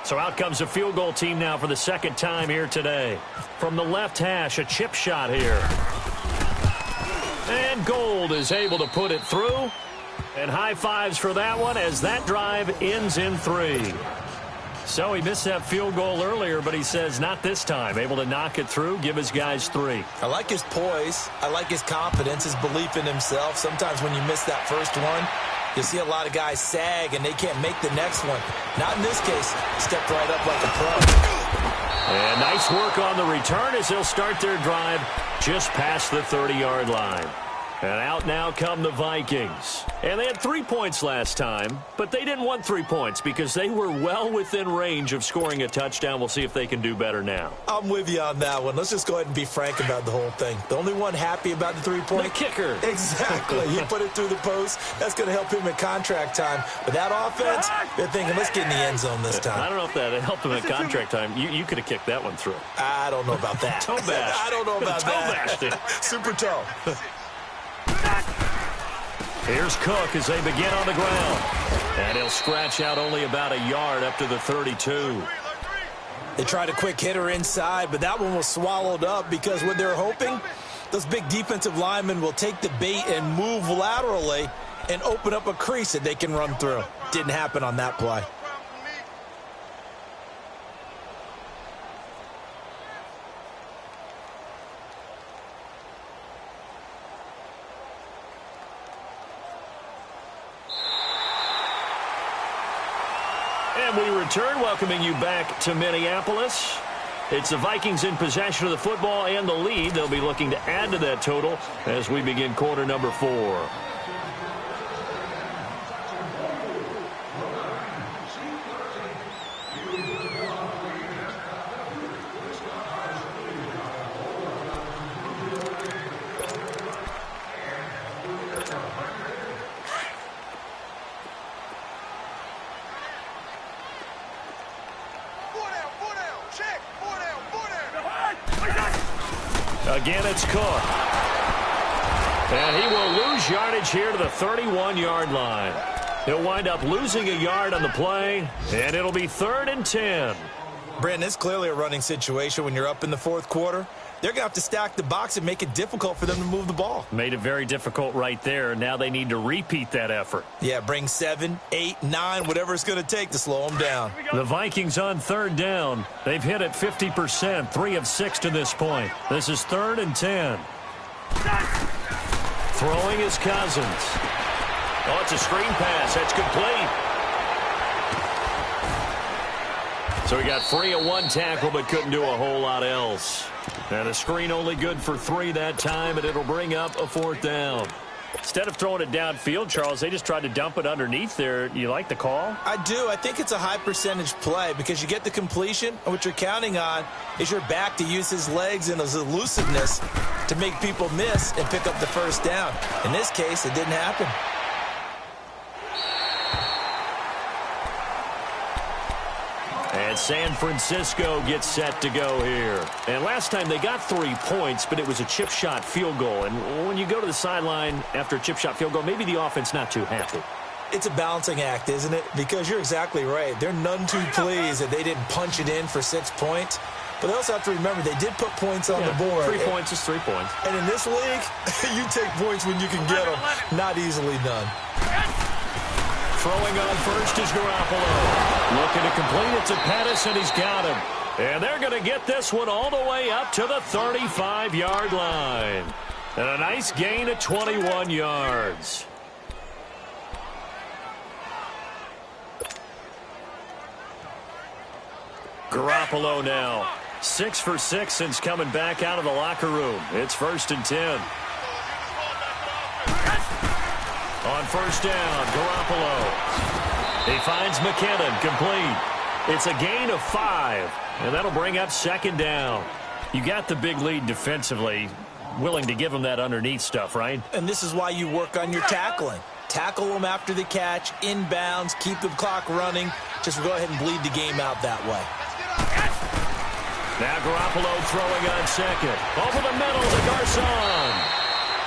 So out comes a field goal team now for the 2nd time here today. From the left hash, a chip shot here. And Gold is able to put it through. And high fives for that one as that drive ends in 3. So he missed that field goal earlier, but he says not this time. Able to knock it through, give his guys 3. I like his poise. I like his confidence, his belief in himself. Sometimes when you miss that first one, you see a lot of guys sag and they can't make the next one. Not in this case. Stepped right up like a pro. And nice work on the return as they'll start their drive just past the 30-yard line. And out now come the Vikings. And they had 3 points last time, but they didn't want 3 points because they were well within range of scoring a touchdown. We'll see if they can do better now. I'm with you on that one. Let's just go ahead and be frank about the whole thing. The only one happy about the 3-point? The kicker. Exactly. He put it through the post. That's going to help him at contract time. But that offense, they're thinking, let's get in the end zone this time. I don't know if that helped him at contract time. You could have kicked that one through. I don't know about that. Toe bash. I don't know about that. Toe bashed. Super toe. Here's Cook as they begin on the ground. And he'll scratch out only about a yard up to the 32. They tried a quick hitter inside, but that one was swallowed up because what they're hoping, those big defensive linemen will take the bait and move laterally and open up a crease that they can run through. Didn't happen on that play. And we return, welcoming you back to Minneapolis. It's the Vikings in possession of the football and the lead. They'll be looking to add to that total as we begin quarter number 4. Again, it's Cook. And he will lose yardage here to the 31-yard line. He'll wind up losing a yard on the play, and it'll be 3rd and 10. Brandon, it's clearly a running situation when you're up in the fourth quarter. They're going to have to stack the box and make it difficult for them to move the ball. Made it very difficult right there. Now they need to repeat that effort. Yeah, bring 7, 8, 9, whatever it's going to take to slow them down. The Vikings on third down. They've hit it 50%, 3 of 6 to this point. This is 3rd and 10. Throwing is Cousins. Oh, it's a screen pass. That's complete. So he got free of 1 tackle, but couldn't do a whole lot else. And a screen only good for 3 that time, and it'll bring up a 4th down. Instead of throwing it downfield, Charles, they just tried to dump it underneath there. You like the call? I do. I think it's a high percentage play because you get the completion, and what you're counting on is your back to use his legs and his elusiveness to make people miss and pick up the 1st down. In this case, it didn't happen. And San Francisco gets set to go here. And last time they got 3 points, but it was a chip shot field goal. And when you go to the sideline after a chip shot field goal, maybe the offense not too happy. It's a balancing act, isn't it? Because you're exactly right. They're none too pleased that they didn't punch it in for 6 points. But they also have to remember they did put points on the board. 3 points is 3 points. And in this league, you take points when you can get them. Not easily done. Throwing on first is Garoppolo. Looking to complete it to Pettis, and he's got him. And they're going to get this one all the way up to the 35-yard line. And a nice gain of 21 yards. Garoppolo now. 6 for 6 since coming back out of the locker room. It's 1st and 10. On 1st down, Garoppolo. He finds McKinnon, complete. It's a gain of 5, and that'll bring up 2nd down. You got the big lead defensively, willing to give them that underneath stuff, right? And this is why you work on your tackling. Tackle them after the catch, inbounds, keep the clock running. Just go ahead and bleed the game out that way. Now Garoppolo throwing on 2nd. Over the middle to Garcon.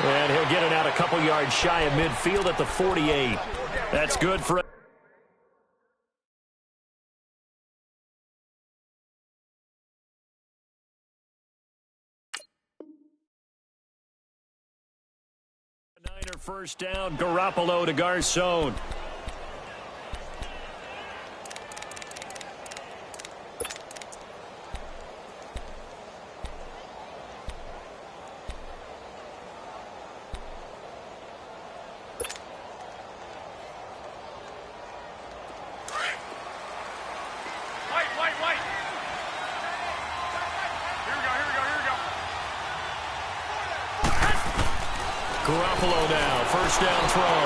And he'll get it out a couple yards shy of midfield at the 48. That's good for... Niner 1st down, Garoppolo to Garcon. Garoppolo now, 1st down throw.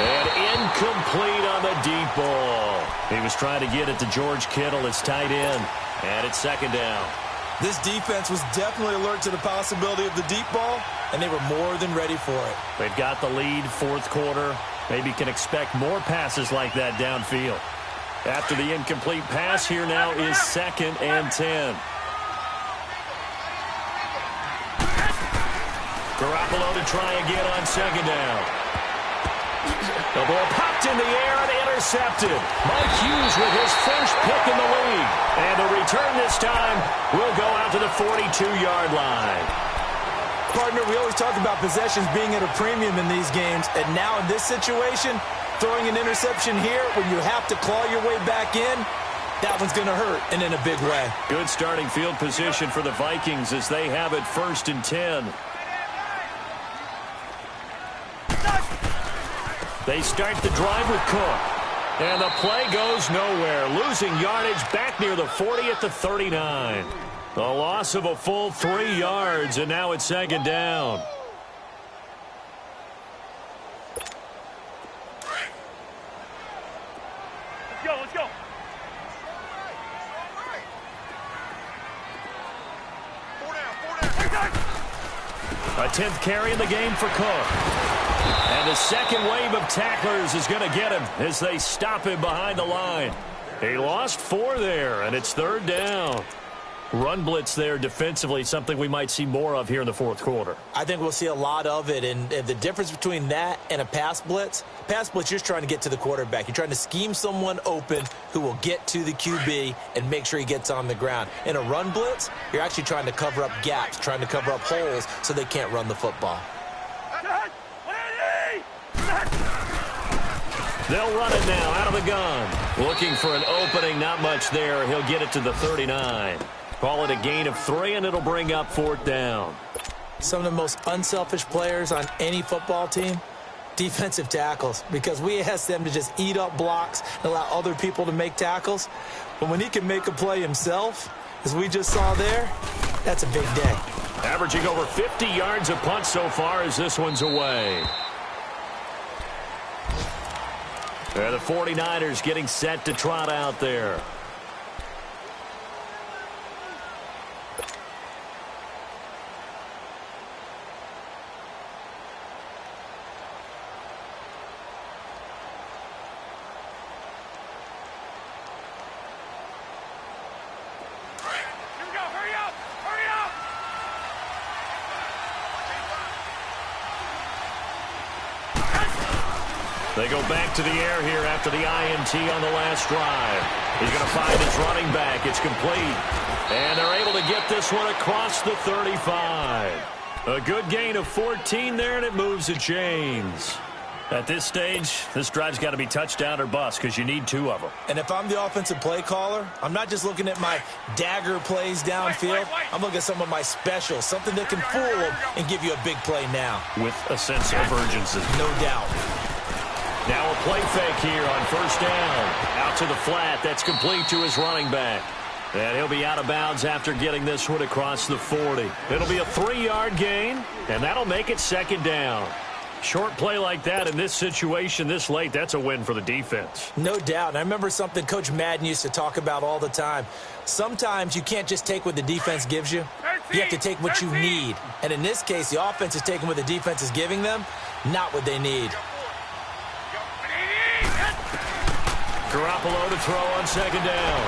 And incomplete on the deep ball. He was trying to get it to George Kittle, his tight end. And it's 2nd down. This defense was definitely alert to the possibility of the deep ball, and they were more than ready for it. They've got the lead, 4th quarter. Maybe can expect more passes like that downfield. After the incomplete pass, here now is 2nd and 10. Garoppolo to try again on 2nd down. The ball popped in the air and intercepted. Mike Hughes with his first pick in the league. And the return this time will go out to the 42-yard line. Partner, we always talk about possessions being at a premium in these games. And now in this situation, throwing an interception here when you have to claw your way back in, that one's going to hurt, and in a big way. Good starting field position for the Vikings as they have it 1st and 10. They start the drive with Cook. And the play goes nowhere. Losing yardage back near the 40 at the 39. A loss of a full 3 yards, and now it's 2nd down. Let's go. A 10th carry in the game for Cook. And the second wave of tacklers is going to get him as they stop him behind the line. He lost 4 there, and it's 3rd down. Run blitz there defensively, something we might see more of here in the fourth quarter. I think we'll see a lot of it, and the difference between that and a pass blitz, you're just trying to get to the quarterback. You're trying to scheme someone open who will get to the QB and make sure he gets on the ground. In a run blitz, you're actually trying to cover up gaps, trying to cover up holes so they can't run the football. They'll run it now out of the gun. Looking for an opening, not much there. He'll get it to the 39. Call it a gain of 3, and it'll bring up 4th down. Some of the most unselfish players on any football team, defensive tackles, because we ask them to just eat up blocks and allow other people to make tackles. But when he can make a play himself, as we just saw there, that's a big day. Averaging over 50 yards a punt so far as this one's away. The 49ers getting set to trot out there. They go back to the air here after the INT on the last drive. He's going to find his running back. It's complete. And they're able to get this one across the 35. A good gain of 14 there, and it moves the chains. At this stage, this drive's got to be touchdown or bust because you need 2 of them. And if I'm the offensive play caller, I'm not just looking at my dagger plays downfield. I'm looking at some of my specials, something that can fool them and give you a big play now. With a sense of urgency. No doubt. Now a play fake here on 1st down. Out to the flat. That's complete to his running back. And he'll be out of bounds after getting this one across the 40. It'll be a 3-yard gain, and that'll make it 2nd down. Short play like that in this situation this late, that's a win for the defense. No doubt. And I remember something Coach Madden used to talk about all the time. Sometimes you can't just take what the defense gives you. You have to take what you need. And in this case, the offense is taking what the defense is giving them, not what they need. Garoppolo to throw on 2nd down.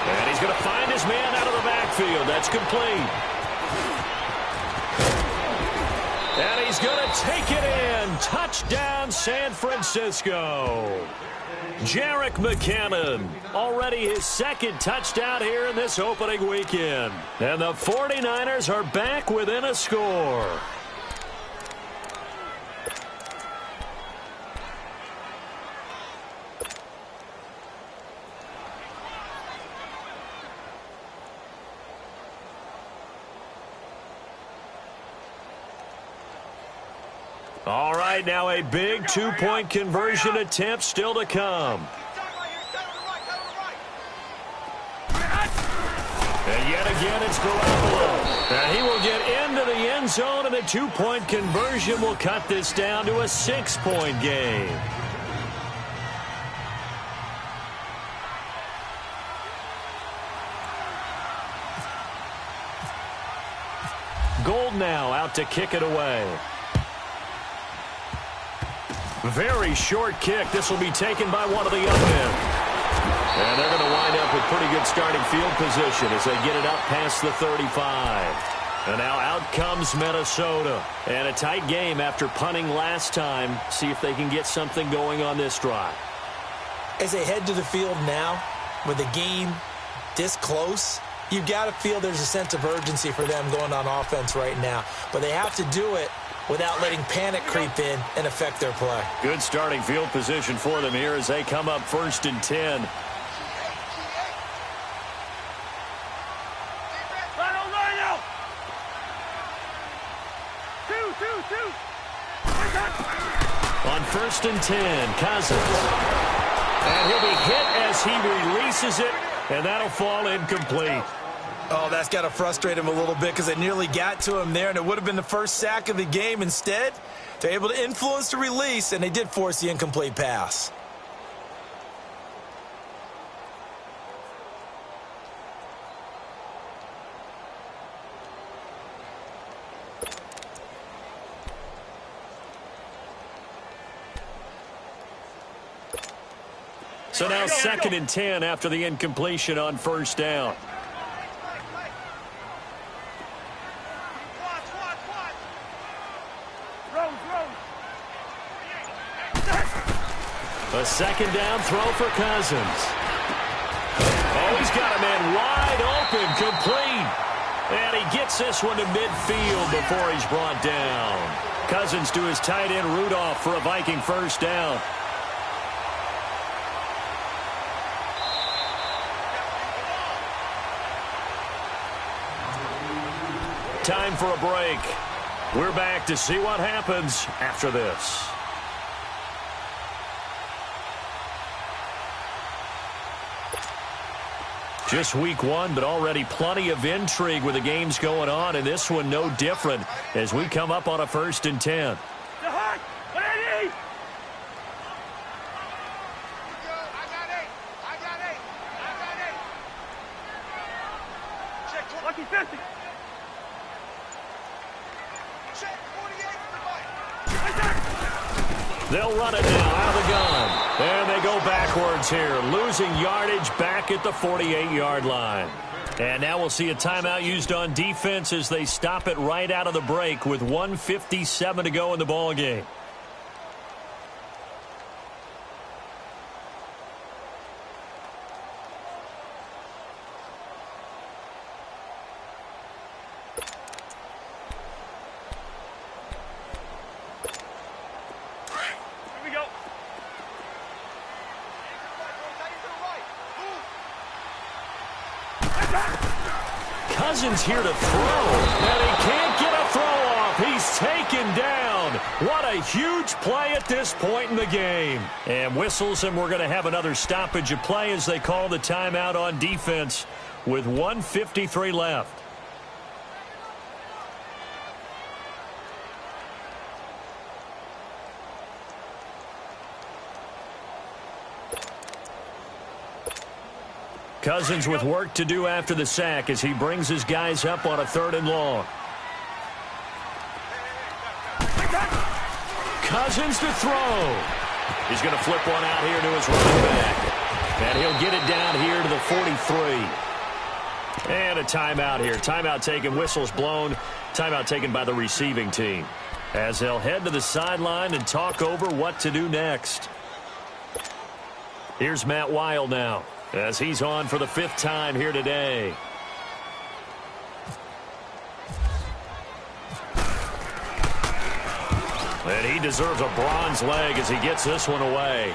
And he's going to find his man out of the backfield. That's complete. And he's going to take it in. Touchdown, San Francisco. Jerick McKinnon, already his 2nd touchdown here in this opening weekend. And the 49ers are back within a score. All right, now a big 2-point conversion attempt still to come. And yet again, it's Garoppolo. And he will get into the end zone, and a 2-point conversion will cut this down to a 6-point game. Gold now out to kick it away. Very short kick. This will be taken by one of the young men. And they're going to wind up with pretty good starting field position as they get it up past the 35. And now out comes Minnesota. And a tight game after punting last time. See if they can get something going on this drive. As they head to the field now, with the game this close, you've got to feel there's a sense of urgency for them going on offense right now. But they have to do it without letting panic creep in and affect their play. Good starting field position for them here as they come up 1st and 10. On 1st and 10, Cousins. And he'll be hit as he releases it, and that'll fall incomplete. Oh, that's got to frustrate him a little bit because they nearly got to him there, and it would have been the first sack of the game. Instead, they're able to influence the release, and they did force the incomplete pass. So now 2nd and 10 after the incompletion on 1st down. A second down throw for Cousins. Oh, he's got a man wide open, complete. And he gets this one to midfield before he's brought down. Cousins to his tight end Rudolph for a Viking first down. Time for a break. We're back to see what happens after this. Just week one, but already plenty of intrigue with the games going on, and this one no different as we come up on a 1st and 10. They'll run it now out of the gun. And they go backwards here, losing yardage back at the 48-yard line. And now we'll see a timeout used on defense as they stop it right out of the break with 1:57 to go in the ballgame. Cousins here to throw, and he can't get a throw off. He's taken down. What a huge play at this point in the game. And whistles, and we're going to have another stoppage of play as they call the timeout on defense with 1:53 left. Cousins with work to do after the sack as he brings his guys up on a 3rd and long. Cousins to throw. He's going to flip one out here to his running back. And he'll get it down here to the 43. And a timeout here. Timeout taken, whistles blown. Timeout taken by the receiving team. As they'll head to the sideline and talk over what to do next. Here's Matt Weil now, as he's on for the 5th time here today. And he deserves a bronze leg as he gets this one away.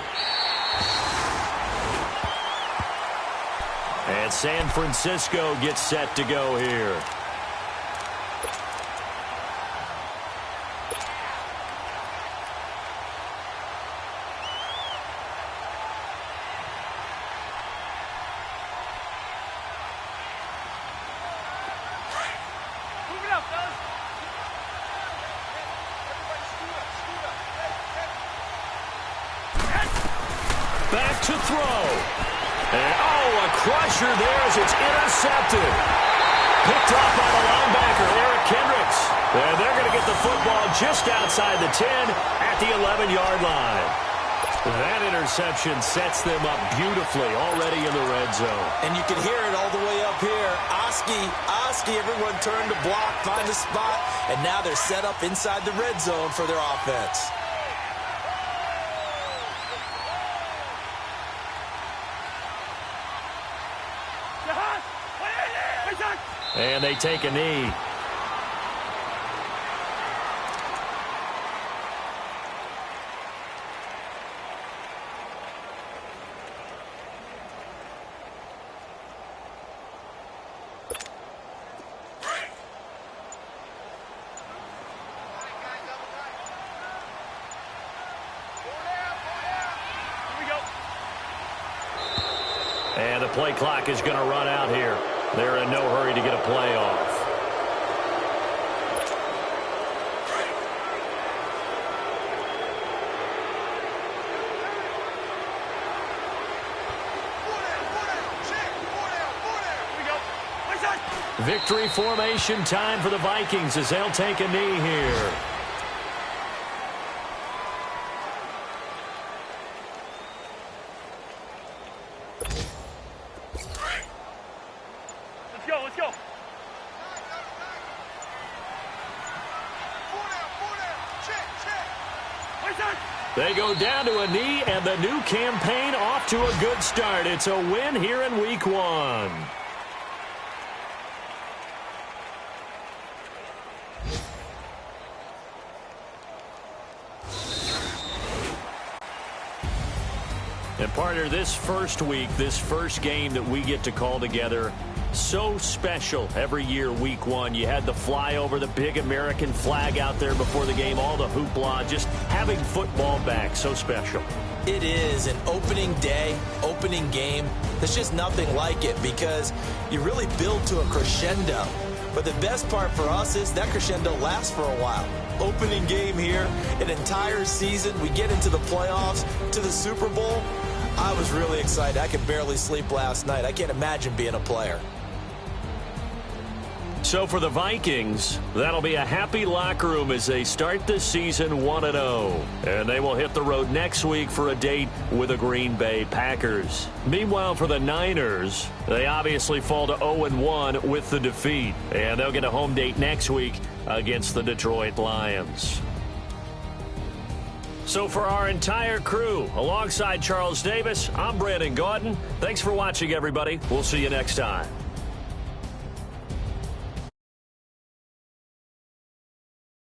And San Francisco gets set to go here. Back to throw. And, a crusher there as it's intercepted. Picked up by the linebacker, Eric Kendricks. And they're going to get the football just outside the 10 at the 11-yard line. That interception sets them up beautifully already in the red zone. And you can hear it all the way up here. Oski, everyone turned to block, find a spot, and now they're set up inside the red zone for their offense. And they take a knee. And the play clock is going to run out here. They're in no hurry to get a play off. Victory formation time for the Vikings as they'll take a knee here. Let's go. Check. They go down to a knee, and the new campaign off to a good start. It's a win here in Week 1. And partner, this first week, this first game that we get to call together, so special every year, Week 1. You had the flyover, the big American flag out there before the game, all the hoopla, just having football back, so special. It is an opening day, opening game. There's just nothing like it because you really build to a crescendo. But the best part for us is that crescendo lasts for a while. Opening game here, an entire season. We get into the playoffs, to the Super Bowl. I was really excited. I could barely sleep last night. I can't imagine being a player. So for the Vikings, that'll be a happy locker room as they start the season 1-0. And they will hit the road next week for a date with the Green Bay Packers. Meanwhile, for the Niners, they obviously fall to 0-1 with the defeat. And they'll get a home date next week against the Detroit Lions. So for our entire crew, alongside Charles Davis, I'm Brandon Gaudin. Thanks for watching, everybody. We'll see you next time.